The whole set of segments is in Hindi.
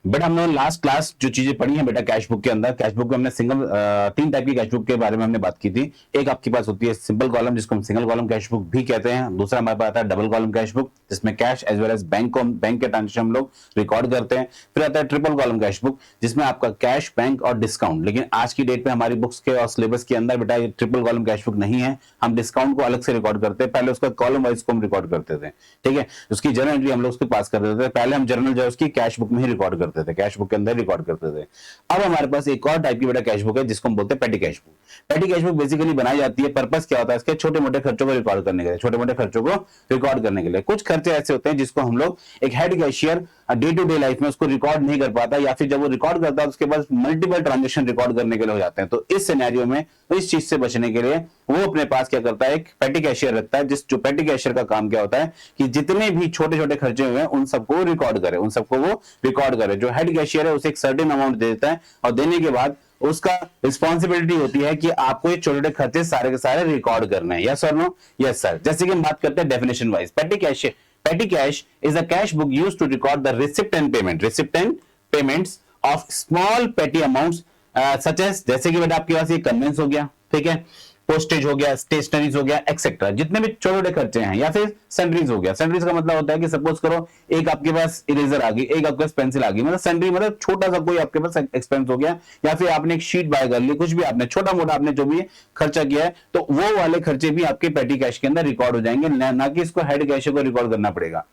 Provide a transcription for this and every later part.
बेटा हमने लास्ट क्लास जो चीजें पढ़ी हैं बेटा कैश बुक के अंदर, कैश बुक में हमने तीन टाइप की कैश बुक के बारे में हमने बात की थी। एक आपके पास होती है सिंपल कॉलम जिसको हम सिंगल कॉलम कैश बुक भी कहते हैं। दूसरा हमारे पास आता है डबल कॉलम कैश बुक जिसमें cash as well as bank के ट्रांजेक्शन हम लोग रिकॉर्ड करते हैं। फिर आता है ट्रिपल कॉलम कैश बुक जिसमें आपका कैश, बैंक और डिस्काउंट। लेकिन आज की डेट में हमारी बुक्स के और सिलेबस के अंदर बेटा ये ट्रिपल कॉलम कैश बुक नहीं है, हम डिस्काउंट को अलग से रिकॉर्ड करते हैं। पहले उसका कॉलम वाइज को हम रिकॉर्ड करते थे, ठीक है, उसकी जर्नल एंट्री हम लोग उसके पास कर देते थे। पहले हम जर्नल जो है उसकी कैश बुक में ही रिकॉर्ड करते थे, कैश बुक के अंदर रिकॉर्ड करते थे। अब हमारे पास एक और टाइप की बेटा कैश बुक है जिसको हम बोलते हैं पेटी कैश बुक। पेटी कैश बुक बेसिकली बनाई जाती है, पर्पस क्या होता है इसके, छोटे मोटे खर्चों को रिकॉर्ड करने के लिए, छोटे मोटे खर्चों को रिकॉर्ड करने के लिए। कुछ खर्चे ऐसे होते हैं जिसको हम लोग एक head cashier day to day life में उसको रिकॉर्ड नहीं कर पाता, या फिर जब वो रिकॉर्ड करता है उसके बाद मल्टीपल ट्रांजेक्शन रिकॉर्ड करने के लिए हो जाते हैं। तो इस सिनेरियो में इस चीज से बचने के लिए वो अपने पास क्या करता है, एक पेटी कैशियर रखता है। जो पेटी कैशियर का काम क्या होता है कि जितने भी छोटे छोटे खर्चे हुए हैं उन सबको रिकॉर्ड करे, उन सबको वो रिकॉर्ड करे। जो हेड कैशियर है उसे एक सर्टेन अमाउंट दे देता है और देने के बाद उसका रिस्पॉन्सिबिलिटी होती है कि आपको ये छोटे छोटे खर्चे सारे के सारे रिकॉर्ड करने हैं। यस और नो? Yes sir. जैसे कि हम बात करते हैं definition wise, petty cash is a cash book used to record the receipt and payments of small petty amounts such as, जैसे कि बेटा आपके पास ये कन्वेंस हो गया, ठीक है, पोस्टेज हो गया, स्टेशनरीज हो गया, एक्सेट्रा, जितने भी छोटे छोटे खर्चे हैं, या फिर सैंडरीज हो गया। सैंडरीज का मतलब होता है कि सपोज करो एक आपके पास इरेजर आ गई, एक आपके पास पेंसिल आ गई, मतलब सैंडरी मतलब छोटा सा कोई आपके पास एक्सपेंस हो गया, या फिर आपने एक शीट बाय कर ली, कुछ भी आपने छोटा मोटा आपने जो भी खर्चा किया है, तो वो वाले खर्चे भी आपके पेटी कैश के अंदर रिकॉर्ड हो जाएंगे, ना कि इसको हेड कैशियर को रिकॉर्ड करना पड़ेगा।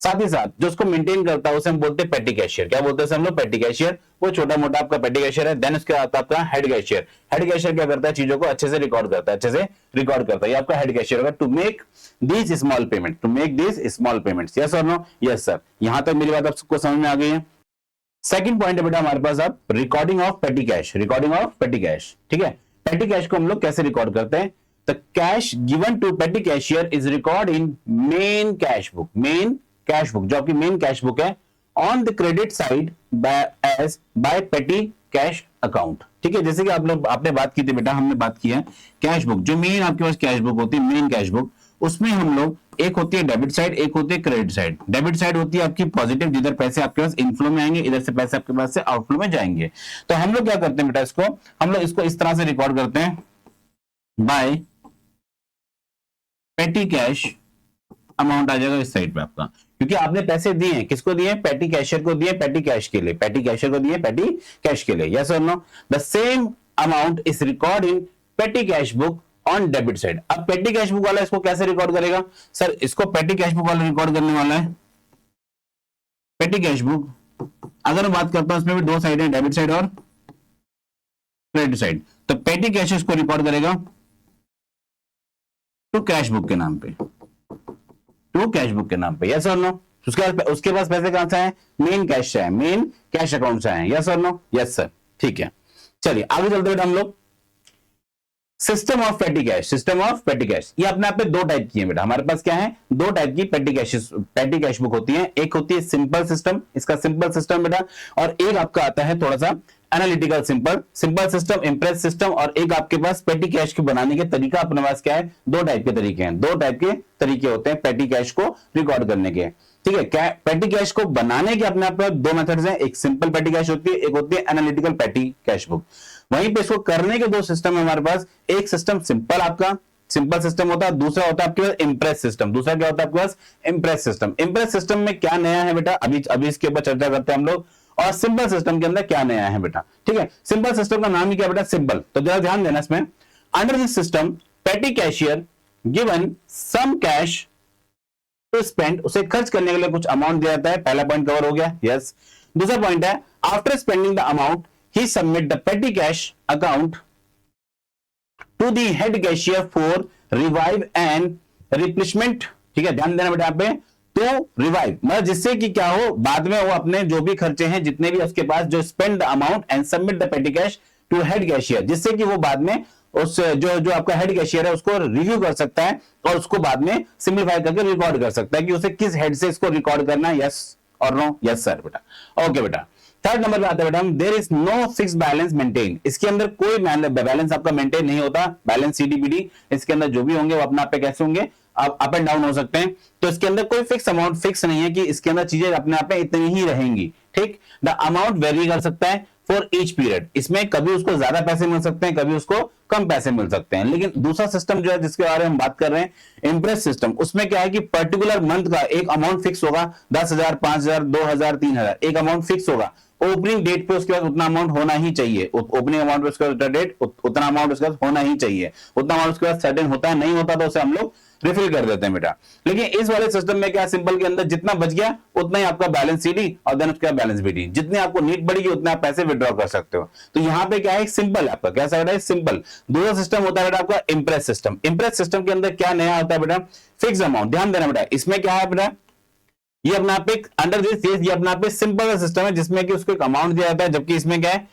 साथ ही साथ जो उसको मेंटेन करता है उसे हम बोलते हैं पेटी कैशियर। क्या बोलते हैं हम लोग? पेटी कैशियर। वो छोटा मोटा आपका पेटी कैशियर है। देन उसके बाद आपका हेड कैशियर। हेड कैशियर क्या करता है, चीजों को अच्छे से रिकॉर्ड करता है, अच्छे से रिकॉर्ड करता है। ये आपका हेड कैशियर होगा। To make these small payments. Yes और नो? Yes sir. यहां तक मेरी बात आपको समझ में आ गई है। सेकंड पॉइंट है बेटा हमारे पास आप रिकॉर्डिंग ऑफ पेटी कैश। ठीक है, पेटी कैश को हम लोग कैसे रिकॉर्ड करते हैं? द कैश गिवन टू पेटी cashier is record in main cash book जो आपकी मेन कैश बुक है, on the credit side by पेटी कैश अकाउंट। ठीक है, जैसे कि आपने बात की थी बेटा, हमने बात की है कैश बुक, जो मेन आपके पास कैश बुक होती है, मेन कैश बुक, उसमें हम लोग, एक होती है डेबिट साइड, एक होती है क्रेडिट साइड। डेबिट साइड होती है आपकी पॉजिटिव, जिधर पैसे आपके पास इनफ्लो में आएंगे, इधर से पैसे आपके पास से आउटफ्लो में जाएंगे। तो हम लोग क्या करते हैं बेटा, हम लोग इसको इस तरह से रिकॉर्ड करते हैं, बाय पेटी कैश अमाउंट आ जाएगा इस साइड पे आपका, क्योंकि आपने पैसे दिए हैं, किसको दिए? पेटी कैशियर को दिए, पेटी कैश के लिए, पेटी कैशियर को दिए पेटी कैश के लिए। यस और no? The same amount is record in petty cash book on debit side. अब पेटी कैश बुक वाला इसको कैसे रिकॉर्ड करेगा? सर इसको पेटी कैश बुक वाला रिकॉर्ड करने वाला है, पेटी कैश बुक, अगर मैं बात करता हूं इसमें भी दो साइड है, डेबिट साइड और क्रेडिट साइड, तो पेटी कैश इसको रिकॉर्ड करेगा टू कैश बुक के नाम पे, यस और नो? उसके पास पैसे कहां से आए? मेन कैश से आए, मेन कैश अकाउंट से आए। यस और नो? Yes sir. ठीक है, चलिए आगे चलते हैं हम लोग। सिस्टम ऑफ पेटी कैश, ये अपने आप में दो टाइप की है बेटा। हमारे पास क्या है? दो टाइप की पेटी कैश बुक होती है। एक होती है सिंपल सिस्टम, इसका सिंपल सिस्टम बेटा, और एक आपका आता है थोड़ा सा analytical simple system, imprest system, और एक आपके पास पेटी कैश को बनाने के तरीका अपने पास क्या है? दो टाइप के तरीके हैं, दो टाइप के तरीके होते हैं पेटी कैश को रिकॉर्ड करने के। ठीक है, पेटी कैश को बनाने के अपने आप में दो मेथड्स हैं, एक सिंपल पेटी कैश होती है, एक होती है एनालिटिकल पेटी कैश बुक। वहीं पे इसको करने के दो सिस्टम है हमारे पास। एक सिस्टम सिंपल सिस्टम होता है, दूसरा होता है आपके पास इंप्रेस सिस्टम। दूसरा क्या होता है आपके पास? Imprest system. इंप्रेस सिस्टम में क्या नया है बेटा, अभी इसके ऊपर चर्चा करते हैं हम लोग, और सिंपल सिस्टम के अंदर क्या नया है बेटा। ठीक है, सिंपल सिस्टम का नाम ही क्या बेटा? सिंपल। तो जरा ध्यान देना इसमें, under this system petty cashier given some cash to spend, उसे खर्च करने के लिए कुछ अमाउंट दिया जाता है। पहला पॉइंट कवर हो गया, यस। दूसरा पॉइंट है, after spending the amount he submit the petty cash account to the head cashier for revive and replacement. ठीक है, ध्यान देना बेटा यहाँ पे, तो रिवाइव मतलब जिससे कि क्या हो, बाद में वो अपने जो भी खर्चे हैं जितने भी उसके पास, जो spend the amount and submit the petty cash to head cashier, जिससे कि वो बाद में उस जो आपका हेड कैशियर है उसको रिव्यू कर सकता है और उसको बाद में सिंप्लीफाई करके रिकॉर्ड कर सकता है कि उसे किस हेड से इसको रिकॉर्ड करना है। यस और नो? यस सर बेटा। ओके बेटा, थर्ड नंबर पे आता है बेटा, there is no fix balance maintain. इसके अंदर कोई बैलेंस आपका मेंटेन नहीं होता। बैलेंस सीडीबीडी इसके अंदर जो भी होंगे वो अपना आप पे कैसे होंगे? अप एंड डाउन हो सकते हैं। तो इसके अंदर कोई फिक्स अमाउंट फिक्स नहीं है कि इसके अंदर चीजें अपने आप में इतनी ही रहेंगी, ठीक। द अमाउंट वेरी कर सकता है फॉर ईच पीरियड, इसमें कभी उसको ज्यादा पैसे मिल सकते हैं, कभी उसको कम पैसे मिल सकते हैं। लेकिन दूसरा सिस्टम जो है जिसके बारे में हम बात कर रहे हैं इंप्रेस सिस्टम, उसमें क्या है कि पर्टिकुलर मंथ का एक अमाउंट फिक्स होगा, 10,000, 5,000, 2,000, 3,000, एक अमाउंट फिक्स होगा ओपनिंग डेट पे, उसके बाद उतना अमाउंट होना ही चाहिए, ओपनिंग अमाउंट पे उसका डेट उतना अमाउंट उसके बाद होना ही चाहिए, उतना अमाउंट उसके बाद सर्टेन होता है, नहीं होता तो उसे हम लोग रिफिल कर देते हैं बेटा। लेकिन इस वाले सिस्टम में क्या, सिंपल के अंदर जितना बच गया उतना ही आपका बैलेंस सीडी और देन उसका बैलेंस बीडी, जितने आपको नीड बढ़ेगी उतना आप पैसे विड्रॉ कर सकते हो। तो यहाँ पे क्या है, सिंपल आपका कैसा बेटा, सिंपल। दूसरा सिस्टम होता है बेटा आपका इंप्रेस सिस्टम। इंप्रेस सिस्टम के अंदर क्या नया होता है बेटा, फिक्स अमाउंट। ध्यान देना बेटा, इसमें क्या है बेटा, ये अपना आप एक अंडर दिस ये अपना आप सिंपल सिस्टम है जिसमें कि उसको एक अमाउंट दिया जाता है, जबकि इसमें क्या है,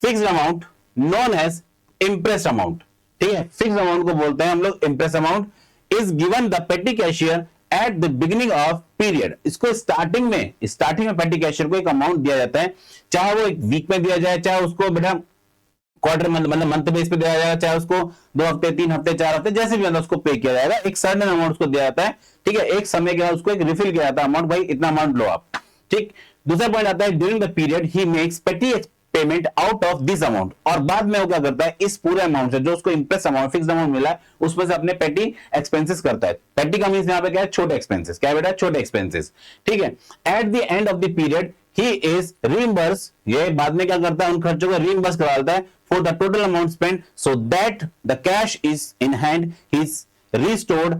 fixed amount known as imprest amount, ठीक है। फिक्स्ड अमाउंट को बोलते हैं हम लोग imprest amount, is given the petty cashier at the beginning of period. इसको स्टार्टिंग में पेटी कैशियर को एक अमाउंट दिया जाता है, चाहे वो एक वीक में दिया जाए, चाहे उसको बेटा क्वार्टर मंथ मतलब मंथ बेस पे दिया जाएगा, चाहे उसको 2 हफ्ते 3 हफ्ते 4 हफ्ते जैसे भी उसको पे किया जाएगा, एक सर्टेन अमाउंट उसको दिया जाता है, ठीक है। एक समय के बाद उसको एक रिफिल किया जाता है अमाउंट, भाई इतना अमाउंट लो आप, ठीक। दूसरा पॉइंट आता है during the period he makes petty payment out of this amount, और बाद में वो क्या करता है, इस पूरे अमाउंट से जो उसको इंप्रेस अमाउंट फिक्स्ड अमाउंट मिला है उसमें से अपने पेटी एक्सपेंसेस करता है। पेटी का मींस यहाँ पे क्या है, छोटे एक्सपेंसेस, क्या है बेटा, छोटे एक्सपेंसेस, ठीक है। At the end of the period he is reimburse, ये बाद में क्या करता है, उन खर्चों को रीइंबर्स करवाता है for the total amount spent, so that the cash is in hand is restored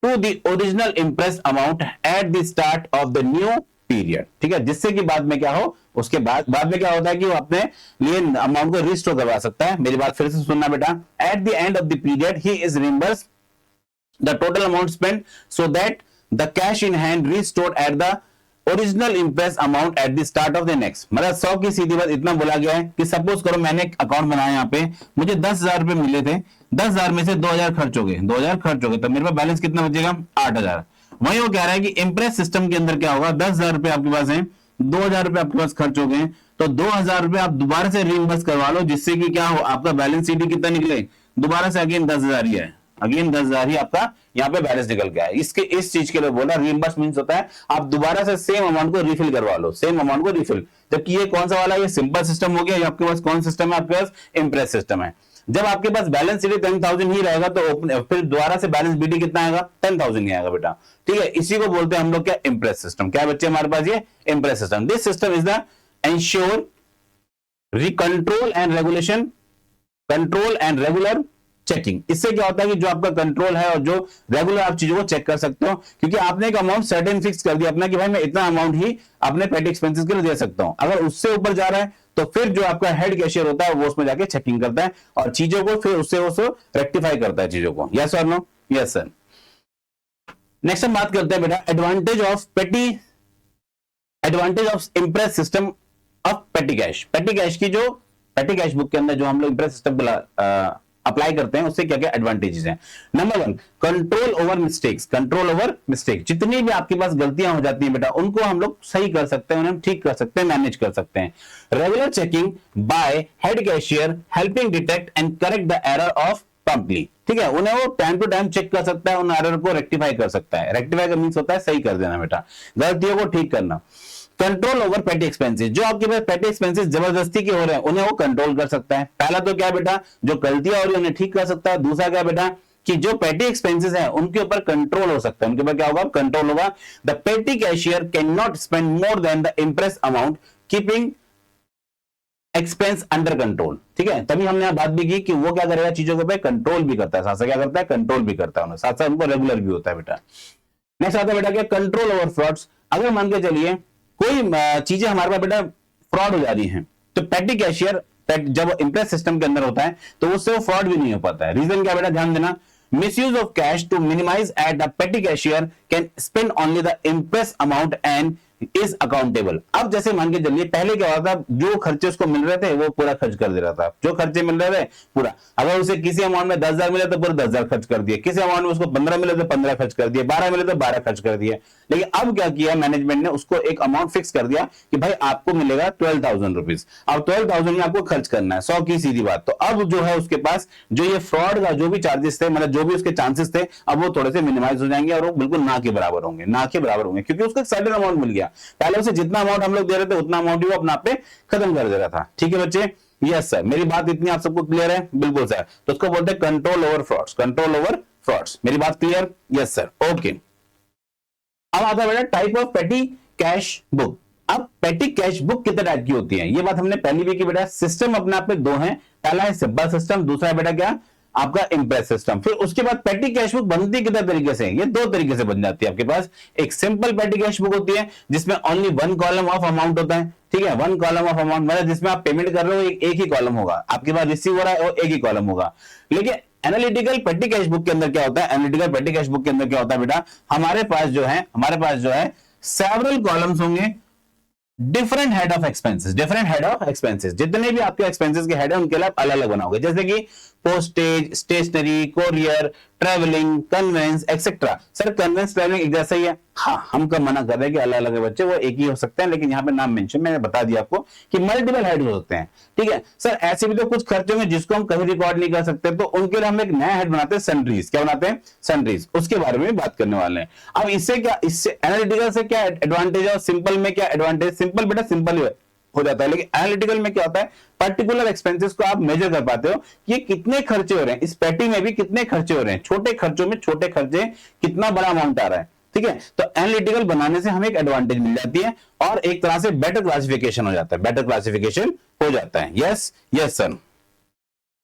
to the original impressed amount at the start of the new period, ठीक है। जिससे कि बाद में क्या हो, उसके बाद में क्या होता है कि वो अपने लिए अमाउंट को रिस्टोर करवा सकता है। मेरी बात फिर से सुनना बेटा, at the end of the period he is reimbursed the total amount spent so that the cash in hand restored at the original Impress amount at the start of the next. मतलब 100 की सीधी बात इतना बोला गया है कि सपोज करो मैंने एक अकाउंट बनाया, यहाँ पे मुझे 10,000 रुपए मिले थे, 10,000 में से 2,000 खर्च हो गए, 2,000 खर्च हो गए, तो मेरे पास बैलेंस कितना बचेगा, 8,000। वही वो कह रहा है कि इंप्रेस सिस्टम के अंदर क्या होगा, 10,000 रुपए आपके पास है, 2,000 रुपए आपके पास खर्च हो गए, तो 2,000 रुपए आप दोबारा से रीइंबर्स करवा लो, जिससे कि क्या हो, आपका बैलेंस सीडी कितना निकले, दोबारा से अगेन 10,000 ही है, अगेन 10,000 ही आपका यहाँ पे बैलेंस निकल गया है। इसके इस चीज के लिए बोला रीइंबर्स मींस होता है आप दोबारा से सेम अमाउंट को रिफिल करवा लो, सेम अमाउंट को रिफिल। जबकि ये कौन सा वाला, ये सिंपल सिस्टम हो गया, आपके पास कौन सिस्टम है, आपके पास इंप्रेस सिस्टम है। जब आपके पास बैलेंस सीडी 10,000 ही रहेगा तो फिर दोबारा से बैलेंस बीडी कितना आएगा, 10,000 ही आएगा बेटा, ठीक है। इसी को बोलते हैं हम लोग क्या, इंप्रेस सिस्टम। क्या बच्चे हमारे पास ये Impress system. This system is the ensure control and regulation, control and regular checking. इससे क्या होता है कि जो आपका कंट्रोल है और जो रेगुलर आप चीजों को चेक कर सकते हो, क्योंकि आपने एक अमाउंट सर्टेन फिक्स कर दिया अपना कि भाई मैं इतना अमाउंट ही अपने पेटी एक्सपेंसेस के लिए दे सकता हूं। अगर उससे ऊपर जा रहा है तो फिर जो आपका हेड कैशियर होता है वो उसमें जाके चेकिंग करता है और चीजों को फिर उससे रेक्टिफाई करता है चीजों को। यस और नो? Yes sir. नेक्स्ट हम बात करते हैं बेटा advantage of Impress system of पेटी कैश। पेटी कैश की जो पेटी कैश बुक के अंदर जो हम लोग इंप्रेस सिस्टम अप्लाई करते हैं उससे क्या क्या एडवांटेजेस हैं। Number 1, control over mistakes. Control over mistake, जितनी भी आपके पास गलतियां हो जाती हैं बेटा उनको हम लोग सही कर सकते हैं, उन्हें ठीक कर सकते हैं, मैनेज कर सकते हैं। Regular checking bye head cashier helping detect and correct the error of promptly, ठीक है। उन्हें वो टाइम टू टाइम चेक कर सकता है, उन एरर को रेक्टिफाई कर सकता है। रेक्टिफाई का मींस होता है सही कर देना बेटा, गलतियों को ठीक करना। कंट्रोल ओवर पेटी एक्सपेंसेस, जो आपके पास पेटी एक्सपेंसेस जबरदस्ती के हो रहे हैं उन्हें वो कंट्रोल कर सकता है। पहला तो क्या बेटा, जो गलतियां हो रही है उन्हें ठीक कर सकता है। दूसरा क्या बेटा कि जो पेटी एक्सपेंसेस है उनके ऊपर कंट्रोल हो सकता है, उनके ऊपर क्या होगा, कंट्रोल होगा। The petty cashier can not spend more than the Impress amount keeping expense under control, ठीक है। तभी हमने बात भी की कि वो क्या करेगा, चीजों के ऊपर कंट्रोल भी करता है, साथ साथ क्या करता है, कंट्रोल भी करता है, साथ साथ उनको रेगुलर भी होता है बेटा। नेक्स्ट आता है बेटा क्या, कंट्रोल ओवर फ्रॉड्स। अगर मान के चलिए कोई चीजें हमारे पास बेटा फ्रॉड हो जा रही हैं तो पेटी कैशियर जब इंप्रेस सिस्टम के अंदर होता है तो उससे वो फ्रॉड भी नहीं हो पाता है। रीजन क्या बेटा, ध्यान देना, misuse of cash to minimize at the petty cashier can spend only the imprest amount and is accountable. अब जैसे मान के चलिए पहले क्या होता था, जो खर्चे उसको मिल रहे थे वो पूरा खर्च कर दे रहा था, जो खर्चे मिल रहे थे पूरा। अगर उसे किसी अमाउंट में 10,000 मिले तो पूरे 10,000 खर्च कर दिए, किसी अमाउंट में उसको 15 मिले तो 15 खर्च कर दिए, 12 मिले तो 12 खर्च कर दिए। लेकिन अब क्या किया मैनेजमेंट ने, उसको एक अमाउंट फिक्स कर दिया कि भाई आपको मिलेगा 12,000 रुपीज। अब 12,000 में आपको खर्च करना है, 100 की सीधी बात। तो अब जो है उसके पास जो ये फ्रॉड का जो भी चार्जेस थे, मतलब जो भी उसके चांसेस थे, अब वो थोड़े से मिनिमाइज हो जाएंगे और वो बिल्कुल ना के बराबर होंगे, ना के बराबर होंगे, क्योंकि उसको एक सर्टेन अमाउंट मिल गया। पहले उसे जितना अमाउंट हम लोग दे रहे थे उतना अमाउंट ही वो अपना पे खत्म कर दे रहा था। ठीक है बच्चे, यस सर, मेरी बात इतनी आप सबको क्लियर है? बिल्कुल सर। तो उसको बोलते हैं control over frauds, control over frauds. मेरी बात क्लियर? Yes sir, okay. अब आता है बेटा टाइप ऑफ पेटी कैश बुक। अब पेटी कैश बुक कितने टाइप की होती है, ये बात हमने पहली भी की बेटा। सिस्टम अपने आप में दो है, पहला है सिंपल सिस्टम, दूसरा है बेटा क्या आपका इम्प्रेस सिस्टम। फिर उसके बाद पेटी कैश बुक बनती कितने तरीके से, ये दो तरीके से बन जाती है आपके पास। एक सिंपल पेटी कैश बुक होती है जिसमें only one column of amount होता है, ठीक है, वन कॉलम ऑफ अमाउंट, मतलब जिसमें आप पेमेंट कर रहे हो एक ही कॉलम होगा, आपके पास रिसीव हो रहा है और एक ही कॉलम होगा। लेकिन एनालिटिकल पेटी कैश बुक के अंदर क्या होता है, एनालिटिकल पेटी कैश बुक के अंदर क्या होता है बेटा, हमारे पास जो है सेवरल कॉलम्स होंगे, different head of expenses, different head of expenses, जितने भी आपके एक्सपेंसेस के हेड है उनके लिए अलग अलग बनाओगे, जैसे कि postage, stationery, courier, travelling, conveyance etcetera. Sir conveyance travelling एक जैसा ही है? हाँ, हम कब मना कर रहे हैं कि अलग अलग है बच्चे, वो एक ही हो सकते हैं, लेकिन यहाँ पे नाम मेंशन मैंने बता दिया आपको कि मल्टीपल हेड हो सकते हैं। ठीक है सर, ऐसे भी तो कुछ खर्चे होंगे जिसको हम कहीं रिकॉर्ड नहीं कर सकते, तो उनके लिए हम एक नया हेड बनाते हैं, सन्ड्रीज। क्या बनाते हैं? सन्ड्रीज। उसके बारे में बात करने वाले हैं। अब इससे क्या, इससे एनालिटिकल से क्या एडवांटेज है और सिंपल में क्या एडवांटेज? सिंपल बेटा सिंपल हो जाता है, लेकिन एनालिटिकल में क्या होता है, पर्टिकुलर एक्सपेंसेस को आप मेजर कर पाते हो, ये कितने खर्चे हो रहे हैं, इस पेटी में भी कितने खर्चे हो रहे हैं, छोटे खर्चों में छोटे खर्चे, कितना बड़ा अमाउंट आ रहा है। ठीक है, तो एनालिटिकल बनाने से हमें एक एडवांटेज मिल जाती है और एक तरह से बेटर क्लासिफिकेशन हो जाता है, बेटर क्लासिफिकेशन हो जाता है। Yes yes sir.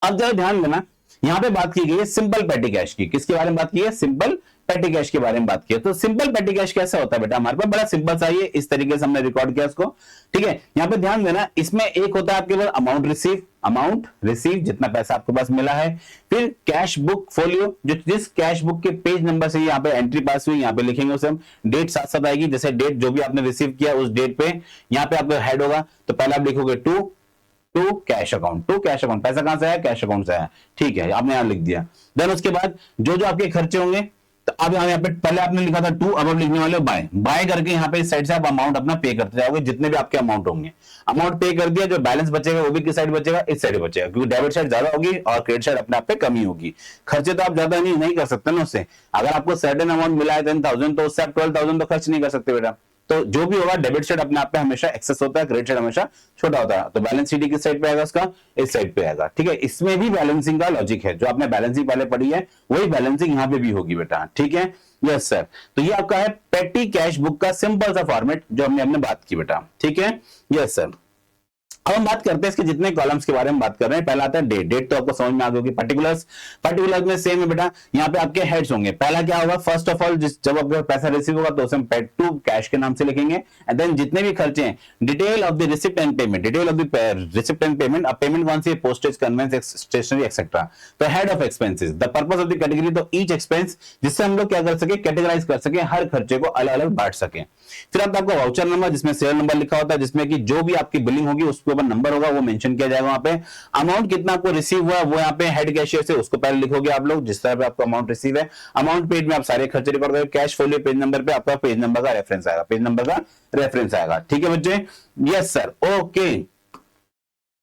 अब जरा ध्यान देना, यहां पे बात की गई है सिंपल पेटी कैश की। किसके बारे में बात की है? सिंपल पेटी कैश के बारे में बात की है। तो सिंपल पेटी कैश कैसा होता है बेटा, हमारे पास बड़ा सिंपल सा, ये इस तरीके से हमने रिकॉर्ड किया इसको। ठीक है, यहां पे ध्यान देना, इसमें एक होता है आपके पास अमाउंट रिसीव, जितना पैसा आपके पास मिला है। फिर कैश बुक फोलियो, जिस कैश बुक के पेज नंबर से यहाँ पे एंट्री पास हुई, यहाँ पे लिखेंगे उसे हम, डेट साथ साथ आएगी, जैसे डेट जो भी आपने रिसीव किया उस डेट पे यहाँ पे आपका हेड होगा, तो पहले आप लिखोगे टू कैश अकाउंट, पैसा कहां से आया? कैश अकाउंट से आया। ठीक है, आपने यहां लिख दिया। देन उसके बाद जो जो आपके खर्चे होंगे, तो अब यहाँ पे पहले आपने लिखा था टू, अब आप लिखने वाले हो बाय करके यहाँ पे इस साइड से आप अमाउंट अपना पे करते जाओगे, जितने भी आपके अमाउंट होंगे। अमाउंट पे कर दिया, जो बैलेंस बचेगा वो भी किस साइड बचेगा? इस साइड बचेगा, क्योंकि डेबिट साइड ज्यादा होगी और क्रेडिट साइड अपने आप पे कमी होगी। खर्चे तो आप ज्यादा नहीं कर सकते ना उससे। अगर आपको सर्टेन अमाउंट मिला है 10,000, तो उससे आप 12,000 तो खर्च नहीं कर सकते बेटा। तो जो भी होगा डेबिट साइड अपने आप पे हमेशा एक्सेस होता है, क्रेडिट साइड हमेशा छोटा होता है। तो बैलेंस शीट किस साइड पे आएगा उसका? इस साइड पे आएगा। ठीक है, इसमें भी बैलेंसिंग का लॉजिक है, जो आपने बैलेंसिंग पहले पढ़ी है वही बैलेंसिंग यहाँ पे भी होगी बेटा। ठीक है, यस सर। तो ये आपका है पेटी कैश बुक का सिंपल सा फॉर्मेट जो हमने बात की बेटा। ठीक है, यस सर। अब हम बात करते हैं इसके जितने कॉलम्स के बारे में बात कर रहे हैं। पहला आता है डेट तो आपको समझ में आ गई होगी। पर्टिकुलर्स में सेम है बेटा, यहाँ पे आपके हेड्स होंगे। पहला क्या होगा? फर्स्ट ऑफ ऑल जब आपका पैसा रिसीव होगा तो उसे हम पेड टू कैश के नाम से लिखेंगे। एंड देन जितने भी खर्चे हैं, detail of the receipt and payment, अब पेमेंट कौन सी है? Postage, conveyance, stationery etcetera. तो head of expenses, the purpose of the category, तो ईच एक्सपेंस, जिससे हम लोग क्या कर सके, कैटेगराइज कर सके, हर खर्चे को अलग अलग बांट सके। फिर आपका वाउचर नंबर, जिसमें सीरियल नंबर लिखा होता है, जिसमें कि जो भी आपकी बिलिंग होगी उसके ऊपर नंबर होगा, वो मेंशन किया जाएगा वहां पे। अमाउंट कितना आपको रिसीव हुआ वो यहाँ पे हेड कैशियर से उसको पहले लिखोगे आप लोग, जिस तरह पे आपको अमाउंट रिसीव है। अमाउंट पेज में आप सारे खर्चे रिकॉर्ड करोगे। कैश फोलियो पेज नंबर पे आपका पेज नंबर का रेफरेंस आएगा, ठीक है बच्चे? Yes sir, okay.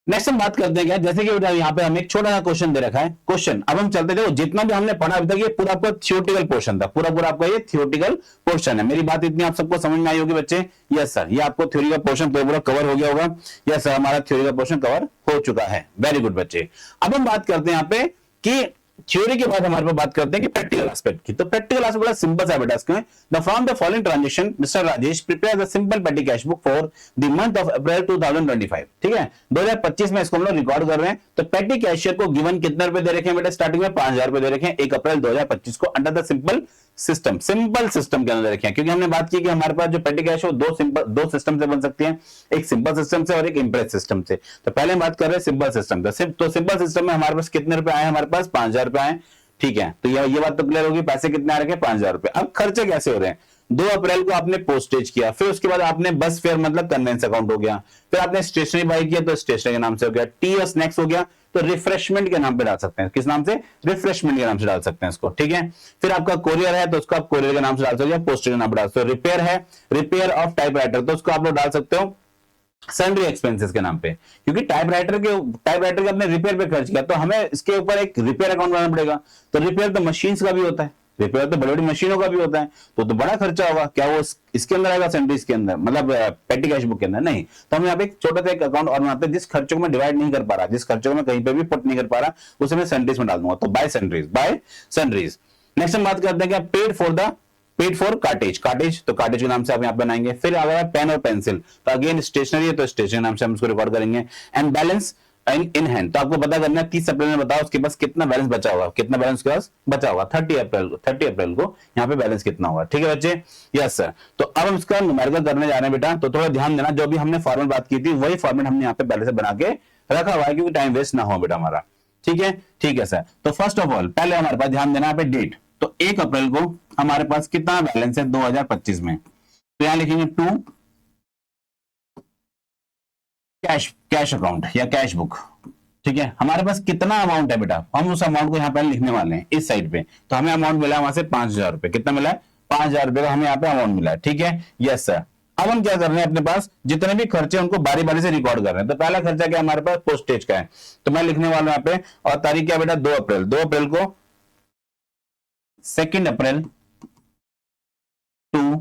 नेक्स्ट हम बात करते हैं क्या, जैसे कि यहाँ पे हमें एक छोटा सा क्वेश्चन दे रखा है। क्वेश्चन अब हम चलते थे, जितना भी हमने पढ़ा अभी तक ये पूरा आपका थियोरेटिकल पोर्शन था, पूरा आपका ये थियोरेटिकल पोर्शन है। मेरी बात इतनी आप सबको समझ में आई होगी बच्चे? यस सर, ये आपको थ्योरी का पोर्शन पूरा कवर हो गया होगा। यस सर, हमारा थ्योरी का पोर्शन कवर हो चुका है। वेरी गुड बच्चे। अब हम बात करते हैं यहाँ पे कि थ्योरी के बाद हमारे पास बात करते हैं कि प्रैक्टिकल एस्पेक्ट की। तो प्रैक्टिकल एस्पेक्ट बड़ा सिंपल सा बेटा, इसमें the from the following transaction mister Rajesh prepare the simple पेटी cash book for the month of April 2025। ठीक है, 2025 में इसको हम लोग रिकॉर्ड कर रहे हैं। तो पेटी कैशियर को गिवन कितने रुपए दे रखे हैं बेटा? स्टार्टिंग में 5,000 रुपए दे रखे हैं 1 अप्रैल 2025 को, अंडर द सिंपल सिस्टम के अंदर रखे हैं। क्योंकि हमने बात की कि हमारे पास जो पेटी कैश है दो सिस्टम से बन सकती है, एक सिंपल सिस्टम से और एक इम्प्रेस सिस्टम से। तो पहले हम बात कर रहे हैं सिंपल सिस्टम। तो सिंपल सिस्टम में हमारे पास कितने रुपए आए? हमारे पास 5,000 रुपए आए। ठीक है, तो ये बात तो क्लियर होगी, पैसे कितने आ रखे हैं 5,000 रुपए। अब खर्चे कैसे हो रहे हैं, 2 अप्रैल को आपने पोस्टेज किया, फिर उसके बाद आपने बस फेयर मतलब कन्वेंस अकाउंट हो गया, फिर आपने स्टेशनरी बाई किया तो स्टेशनरी के नाम से हो गया, टी और स्नैक्स हो गया तो रिफ्रेशमेंट के नाम पे डाल सकते हैं, किस नाम से, रिफ्रेशमेंट के नाम से डाल सकते हैं इसको, ठीक है। फिर आपका कोरियर है तो उसको आप कोरियर के नाम से डाल सकते हो, पोस्टेज के नाम पे डाल सकते हो। रिपेयर है, रिपेयर ऑफ टाइपराइटर, तो उसको आप लोग डाल सकते हो सन्ड्री एक्सपेंसेस के नाम पे, क्योंकि टाइपराइटर के अपने रिपेयर पे खर्च किया तो हमें इसके ऊपर एक रिपेयर अकाउंट बनाना पड़ेगा। तो रिपेयर तो मशीन्स का भी होता है, रिपेयर तो बड़ी बड़ी मशीनों का भी होता है, तो बड़ा खर्चा होगा, क्या वो इसके अंदर आएगा सन्ड्रीज के अंदर, मतलब पेटी कैश बुक के अंदर नहीं। तो हम यहाँ पे एक छोटा सा एक अकाउंट और बनाते हैं, जिस खर्चों को मैं डिवाइड नहीं कर पा रहा, जिस खर्चों को मैं कहीं पे भी पुट नहीं कर पा रहा, उसे मैं सन्ड्रीज में डाल दूंगा, तो बाय सन्ड्रीज। नेक्स्ट हम बात करते हैं क्या, पेड फॉर कार्टेज, तो कार्टेज के नाम से आप यहाँ बनाएंगे। फिर अगर पेन और पेंसिल, तो अगेन स्टेशनरी है तो स्टेशनरी नाम से हम इसको रिकॉर्ड करेंगे। एंड बैलेंस इन हैंड, तो आपको पता करना है 30 अप्रैल में बताओ उसके पास कितना बैलेंस बचा होगा, कितना बैलेंस उसके पास बचा होगा 30 अप्रैल को यहाँ पे बैलेंस कितना होगा, ठीक है बच्चे, यस सर। तो अब हम इसका न्यूमेरिकल करने जा रहे हैं बेटा, तो थोड़ा ध्यान देना, जो भी हमने फॉर्मेट बात की थी वही फॉर्मेट हमने यहाँ पे पहले से बना के रखा हुआ है, क्योंकि टाइम वेस्ट ना हो बेटा हमारा, ठीक है सर। तो फर्स्ट ऑफ ऑल पहले हमारे पास ध्यान देना पे डेट, तो 1 अप्रैल को हमारे पास कितना बैलेंस है 2025 में, तो यहां लिखेंगे 2 कैश अकाउंट या कैश बुक, ठीक है। हमारे पास कितना अमाउंट है बेटा, हम उस अमाउंट को यहाँ पे लिखने वाले हैं इस साइड पे, तो हमें अमाउंट मिला है वहां से 5,000 रुपए, कितना मिला है 5,000 रुपए का हमें यहाँ पे अमाउंट मिला है, ठीक है, यस सर। अब हम क्या कर रहे हैं, अपने पास जितने भी खर्चे उनको बारी बारी से रिकॉर्ड कर रहे हैं। तो पहला खर्चा क्या हमारे पास, पोस्टेज का है, तो मैं लिखने वाला हूं यहाँ पे, और तारीख क्या बेटा 2 अप्रैल को 2 अप्रैल टू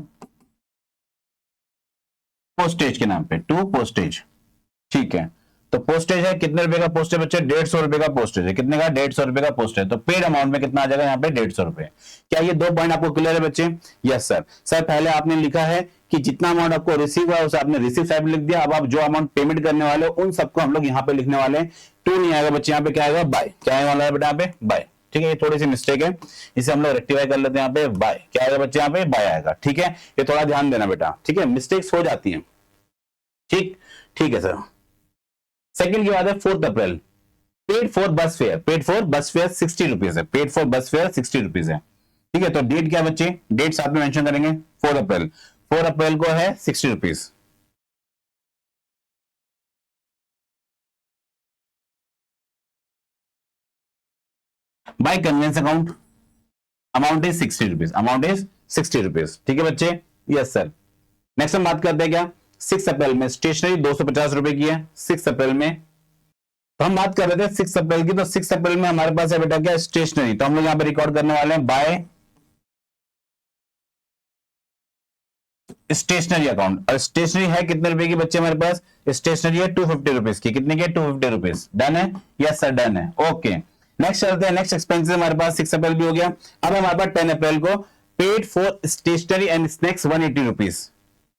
पोस्टेज के नाम पे, टू पोस्टेज, ठीक है। तो पोस्टेज है कितने रुपए का पोस्टेज बच्चे, 150 रुपए का पोस्टेज है, कितने का 150 रुपए का पोस्टेज, तो पेड अमाउंट में कितना आ जाएगा यहाँ पे 150 रुपए। क्या ये 2 पॉइंट आपको क्लियर है बच्चे, यस सर। सर पहले आपने लिखा है कि जितना अमाउंट आपको रिसीव हुआ उसे आपने रिसीव साइड लिख दिया, अब आप जो अमाउंट पेमेंट करने वाले हो उन सबको हम लोग यहाँ पे लिखने वाले हैं, टू नहीं आएगा बच्चे, यहाँ पे क्या आएगा बाय, क्या आने वाला है बेटा यहाँ पे बाय, ठीक है। ये थोड़ी सी मिस्टेक है, इसे हम लोग रेक्टिफाई कर लेते हैं, यहाँ पे बाय, क्या आएगा बच्चे यहाँ पे बाय आएगा, ठीक है। ये थोड़ा ध्यान देना बेटा, ठीक है, मिस्टेक्स हो जाती हैं, ठीक है सर। सेकंड की बात है 4 April, paid for bus fare 60 rupees है, paid for bus fare 60 rupees है, ठीक है। तो डेट क्या बच्चे, डेट साथ में मेंशन करेंगे, 4 अप्रैल को है 60 rupees. By conveyance account, amount is 60 rupees, ठीक है बच्चे, यस सर। नेक्स्ट हम बात करते हैं क्या, 6 अप्रैल में स्टेशनरी 250 रुपए की है, 6 अप्रैल में, तो हम बात कर रहे थे 6 अप्रैल की, तो 6 अप्रैल में हमारे पास है बेटा क्या स्टेशनरी, तो हम लोग यहाँ पे रिकॉर्ड करने वाले हैं बाय स्टेशनरी अकाउंट, और स्टेशनरी है कितने रुपए की बच्चे हमारे पास, स्टेशनरी है 250 रुपीज की, कितने की 250 रुपीज, डन है, यस सर डन है, ओके। नेक्स्ट चलते हैं, नेक्स्ट एक्सपेंसेस हमारे पास 6 अप्रैल भी हो गया। अब हमारे पास 10 अप्रैल को paid for stationery and snacks 180 rupees,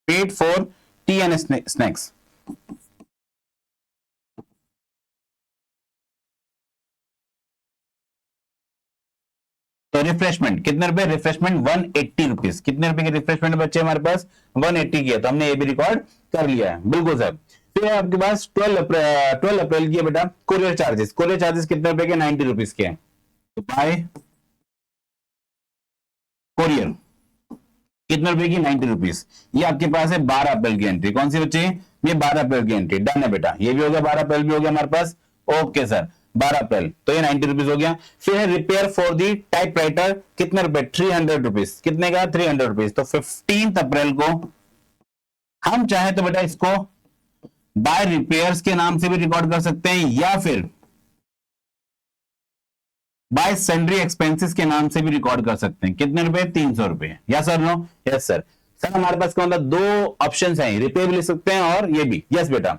paid for tea and snacks, तो रिफ्रेशमेंट कितने रुपए, रिफ्रेशमेंट 180 रुपीज, कितने रुपए की रिफ्रेशमेंट बच्चे हमारे पास 180 की है, तो हमने ये भी रिकॉर्ड कर लिया है, बिल्कुल सर। फिर आपके पास 12 अप्रैल की है बेटा कोरियर चार्जेस, कितने रुपए के 90 रुपीज के हैं, तो बाय कोरियर कितने रुपए की 90 रुपीज, ये आपके पास है 12 अप्रैल की एंट्री, कौन सी बच्चे, ये 12 अप्रैल की एंट्री, डन है बेटा, ये भी हो गया, 12 अप्रैल भी हो गया हमारे पास, ओके सर 12 अप्रैल, तो ये 90 रुपीज हो गया। फिर है रिपेयर फॉर दी टाइपराइटर, कितने रुपए 300 रुपीज, कितने का 300 रुपीज, तो 15 अप्रैल को हम चाहे तो बेटा इसको बाय रिपेयर्स के नाम से भी रिकॉर्ड कर सकते हैं, या फिर बाय सन्ड्री एक्सपेंसेस के नाम से भी रिकॉर्ड कर सकते हैं, कितने रुपए 300 रुपए, yes sir no, yes sir. Sir हमारे पास क्या मतलब 2 ऑप्शंस हैं, रिपेयर भी लिख सकते हैं और ये भी, यस बेटा।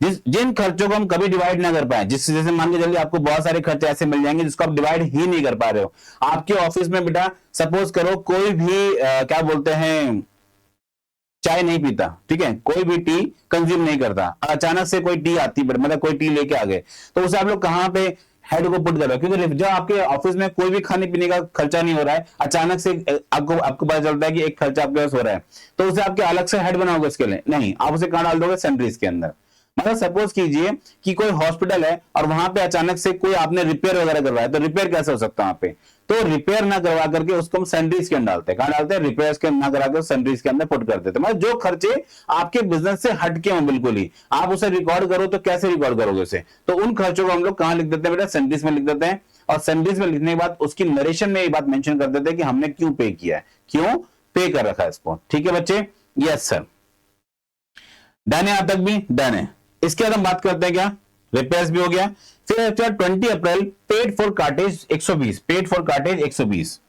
जिन खर्चों को हम कभी डिवाइड ना कर पाए, जिस जैसे मान के चलिए आपको बहुत सारे खर्चे ऐसे मिल जाएंगे जिसको आप डिवाइड ही नहीं कर पा रहे हो, आपके ऑफिस में बेटा सपोज करो कोई भी क्या बोलते हैं चाय नहीं पीता, ठीक है, कोई भी टी कंज्यूम नहीं करता, अचानक से कोई टी आती, मतलब कोई टी लेके आ गए, तो उसे आप लोग कहां पे हेड को पुट करो, क्योंकि जब आपके ऑफिस में कोई भी खाने पीने का खर्चा नहीं हो रहा है, अचानक से आपको पता चलता है कि एक खर्चा आपके पास हो रहा है, तो उसे आपके अलग से हेड बनाओगे इसके लिए नहीं, आप उसे कहां डाल दोगे सैलरीज के अंदर। मतलब सपोज कीजिए कि कोई हॉस्पिटल है और वहां पे अचानक से कोई आपने रिपेयर वगैरह करवाया, तो रिपेयर कैसे हो सकता है वहां पे? तो रिपेयर ना करवा करके उसको हम सैलरीज के अंदर डालते हैं। कहां डालते हैं? रिपेयर्स के ना करा कर सैलरीज के अंदर पुट कर देते हैं। मतलब जो खर्चे आपके बिजनेस से हटके हों बिल्कुल ही, आप उसे रिकॉर्ड करो तो कैसे रिकॉर्ड करोगे उसे? तो उन खर्चों को हम लोग कहां लिख देते हैं बेटा? सैलरीज में लिख देते हैं। और सैलरीज में लिखने के बाद उसकी नरेशन में ये बात मेंशन कर देते हैं कि हमने क्यों पे किया है, क्यों पे कर रखा है इसको। ठीक है बच्चे? यस सर, डन है? यहां तक भी डन है। इसके बाद हम बात करते हैं क्या, रिपेयर्स भी हो गया। फिर 20 April paid for cartage 120, paid for cartage 120,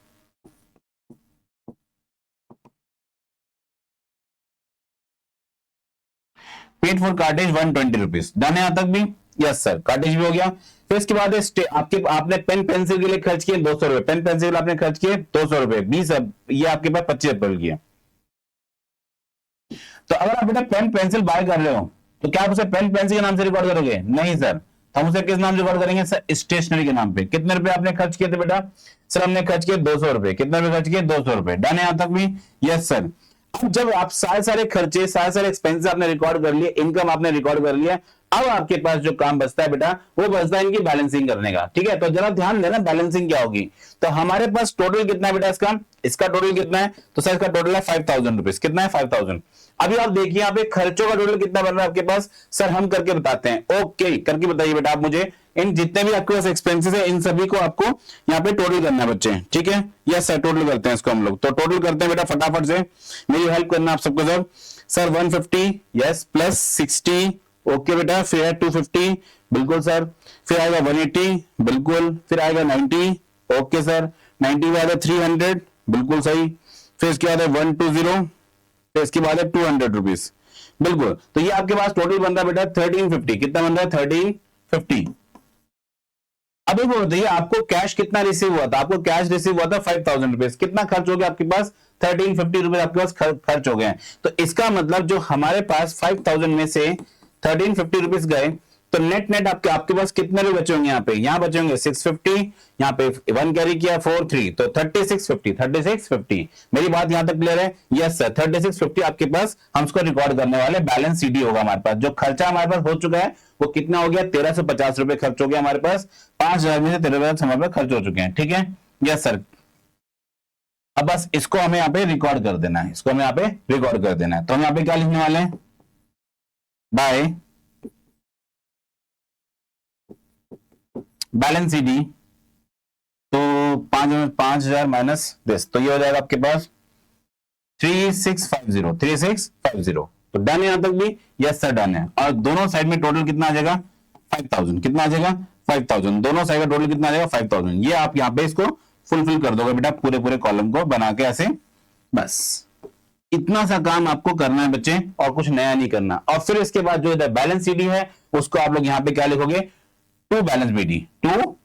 paid for cartage 120 rupees. Done है यहां तक भी? यस सर, कार्टेज भी हो गया। फिर इसके बाद आपके आपने पेन पेंसिल के लिए खर्च किए 200 रुपए, पेन पेंसिल आपने खर्च किए 200 रुपए, 20 ये आपके पास 25 अप्रैल की है। तो अगर आप बेटा पेन पेंसिल बाय कर रहे हो तो क्या आप उसे पेन पेंसिल के नाम से रिकॉर्ड करोगे? नहीं सर, हम उसे किस नाम से रिकॉर्ड करेंगे सर? स्टेशनरी के नाम पे। कितने रुपए आपने खर्च किए थे बेटा? सर हमने खर्च किए 200 रुपए। कितने रुपए खर्च किए? 200 रुपए। डन है यहां तक भी? Yes sir. अब जब आप सारे खर्चे सारे एक्सपेंसेस आपने रिकॉर्ड कर लिए, इनकम आपने रिकॉर्ड कर लिया, अब आपके पास जो काम बचता है बेटा वो बचता है इनकी बैलेंसिंग करने का। ठीक है, तो जरा ध्यान देना बैलेंसिंग क्या होगी। तो हमारे पास टोटल कितना है बेटा इसका टोटल कितना है? तो सर इसका टोटल है 5000 रुपीज। कितना है? 5000। अभी आप देखिए यहाँ पे खर्चों का टोटल कितना बन रहा है आपके पास? सर हम करके बताते हैं। ओके, करके बताइए बेटा आप मुझे। इन जितने भी आपके पास एक्सपेंसेस है इन सभी को आपको यहाँ पे टोटल करना है बच्चे। ठीक है? यस सर, टोटल करते हैं इसको हम लोग। तो टोटल करते हैं बेटा फटाफट से, मेरी हेल्प करना आप सबको सब। सर 150 यस प्लस 60 ओके बेटा, फिर है 250 बिल्कुल सर, फिर आएगा 180 बिल्कुल, फिर आएगा 90 ओके सर, 90 बाद है 300 बिल्कुल सही, फिर इसके बाद है 120, फिर इसके बाद है 200 रुपीज बिल्कुल। तो ये आपके पास टोटल बन रहा है बेटा 1350। कितना बन रहा है? 1350। अब एक बताइए आपको कैश कितना रिसीव हुआ था? आपको कैश रिसीव हुआ था 5000 रुपीज। कितना खर्च हो गया आपके पास? 1350 रुपीज आपके पास खर्च हो गए। तो इसका मतलब जो हमारे पास 5000 में से 1350 रुपीज गए, तो नेट नेट आपके पास कितने रुपए बचे होंगे? यहाँ बचे होंगे 650, यहाँ पे 1 कैरी किया 43, तो 3650। मेरी बात यहां तक क्लियर है? यस सर, 3650 आपके पास हम उसको रिकॉर्ड करने वाले बैलेंस सीडी होगा हमारे पास। जो खर्चा हमारे पास हो चुका है वो कितना हो गया? 1350 रुपए खर्च हो गया हमारे पास। 5000 में से 1350 हमारे पास खर्च हो चुके हैं। ठीक है? Yes sir. अब बस इसको हमें यहाँ पे रिकॉर्ड कर देना है, इसको हमें यहाँ पे रिकॉर्ड कर देना है। तो हम यहाँ पे क्या लिखने वाले हैं? बाय बैलेंस सीडी, तो 5000 माइनस दिस, तो ये हो जाएगा आपके पास 3650। तो डन है यहां तक भी? यस सर डन है। और दोनों साइड में टोटल कितना आ जाएगा? 5000। कितना आ जाएगा? 5000। दोनों साइड का टोटल कितना आ जाएगा? 5000। ये आप यहाँ पे इसको फुलफिल कर दोगे बेटा, पूरे कॉलम को बना के ऐसे। बस इतना सा काम आपको करना है बच्चे, और कुछ नया नहीं करना। और फिर इसके बाद जो इधर बैलेंस सीडी है उसको आप लोग यहाँ पे क्या लिखोगे? To balance BD, to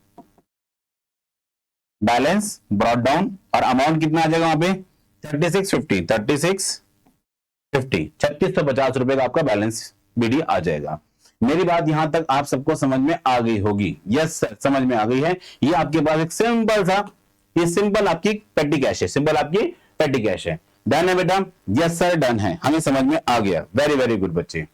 balance brought down, और अमाउंट कितना आ जाएगा वहां पे? 3650। 3650 रुपए का आपका बैलेंस बीडी आ जाएगा। मेरी बात यहां तक आप सबको समझ में आ गई होगी? यस सर, समझ में आ गई है। ये आपके पास एक सिंपल सा, ये सिंपल आपकी पेटी कैश है, सिंपल आपकी पेटी कैश है। डन है बेटा? यस सर डन है, हमें समझ में आ गया। वेरी वेरी गुड बच्चे।